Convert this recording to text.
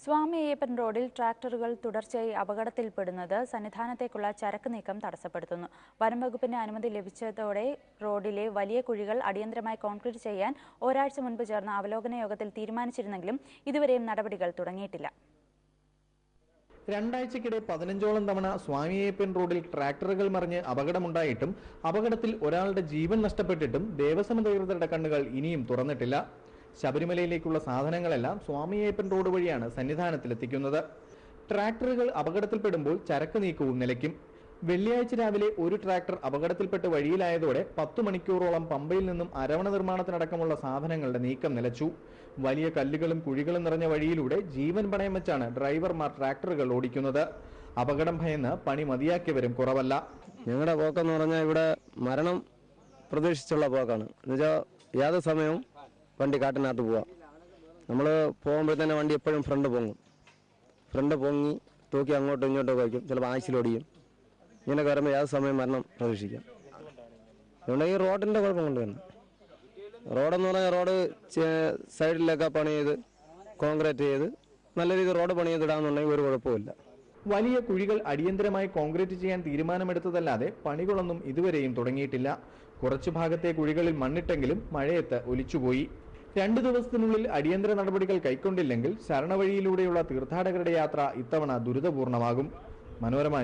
സ്വാമി അയ്യപ്പൻ റോഡിൽ ട്രാക്ടറുകൾ തുടർച്ചയായി അപകടത്തിൽപ്പെടുന്നത് സന്നിധാനത്തേക്കുള്ള ചരക്ക് നീക്കം തടസ്സപ്പെടുത്തുന്നു. വനംവകുപ്പിന്റെ അനുമതി ലഭിച്ചതോടെ റോഡിലെ വലിയ കുഴികൾ അടിയന്തരമായി കോൺക്രീറ്റ് ചെയ്യാൻ ഒരാഴ്ച മുൻപ് ചേർന്ന അവലോകന യോഗത്തിൽ തീരുമാനിച്ചിരുന്നെങ്കിലും ഇതുവരെയും നടപടികൾ തുടങ്ങിയിട്ടില്ല. രണ്ടാഴ്ചക്കിടെ 15ഓളം തവണ സ്വാമി അയ്യപ്പൻ റോഡിൽ ട്രാക്ടറുകൾ മറിഞ്ഞ് അപകടമുണ്ടായിട്ടും അപകടത്തിൽ ഒരാളുടെ ജീവൻ നഷ്ടപ്പെട്ടിട്ടും ദേവസ്വം അധികൃതരുടെ കണ്ണുകൾ ഇനിയും തുറന്നിട്ടില്ല. ശബരിമലയിലേക്കുള്ള സാധനങ്ങളെല്ലാം സ്വാമി അയ്യപ്പൻ റോഡ് വഴിയാണ് സന്നിധാനത്തിലെത്തിക്കുന്നത്. ട്രാക്ടറുകൾ അപകടത്തിൽപ്പെടുമ്പോൾ ചരക്ക് നീക്കവും നിലയ്ക്കും. വെള്ളിയാഴ്ച രാവിലെ ഒരു ട്രാക്ടർ അപകടത്തിൽപ്പെട്ട് വഴിയിലായതോടെ 10 മണിക്കൂറോളം പമ്പയിൽ നിന്നും അരവണ നിർമ്മാണത്തിനടക്കമുള്ള സാധനങ്ങളുടെ നീക്കം നിലച്ചു. വലിയ കല്ലുകളും കുഴികളും നിറഞ്ഞ വഴിയിലൂടെ ജീവൻ പണയം വെച്ചാണ് ഡ്രൈവർമാർ ട്രാക്ടറുകൾ ഓടിക്കുന്നത്. അപകടം ഭയന്ന് പണി മതിയാക്കിയവരും കുറവല്ല. ഞങ്ങളുടെ പോക്കെന്ന് പറഞ്ഞാൽ ഇവിടെ മരണം പ്രതീക്ഷിച്ചുള്ള പോക്കാണ്. എന്നുവെച്ചാൽ ഏത് സമയവും വണ്ടി കാട്ടിനകത്ത് പോവാം. നമ്മൾ പോകുമ്പോഴത്തേനെ വണ്ടി എപ്പോഴും ഫ്രണ്ട് പൊങ്ങി തൂക്കി അങ്ങോട്ടും ഇങ്ങോട്ടും വയ്ക്കും. ചിലപ്പോൾ ആഴ്ചയിലൊടിയും. ഇങ്ങനെയൊക്കെ വരുമ്പോൾ ഏത് സമയം മരണം പ്രതീക്ഷിക്കാം. അതുകൊണ്ട് ഈ റോഡിൻ്റെ കുഴപ്പം കൊണ്ട് തന്നെ റോഡെന്ന് പറഞ്ഞാൽ റോഡ് സൈഡിലൊക്കെ പണി ചെയ്ത് കോൺക്രീറ്റ് ചെയ്ത് നല്ല രീതിയിൽ റോഡ് പണി ചെയ്തിടാന്നുണ്ടെങ്കിൽ ഒരു കുഴപ്പമില്ല. വലിയ കുഴികൾ അടിയന്തരമായി കോൺക്രീറ്റ് ചെയ്യാൻ തീരുമാനമെടുത്തതല്ലാതെ പണികളൊന്നും ഇതുവരെയും തുടങ്ങിയിട്ടില്ല. കുറച്ചു ഭാഗത്തെ കുഴികളിൽ മണ്ണിട്ടെങ്കിലും മഴയത്ത് ഒലിച്ചുപോയി. 2 ദിവസത്തിനുള്ളിൽ അടിയന്തര നടപടികൾ കൈക്കൊണ്ടില്ലെങ്കിൽ ശരണവഴിയിലൂടെയുള്ള തീർത്ഥാടകരുടെ യാത്ര ഇത്തവണ ദുരിതപൂർണമാകും. മനോരമ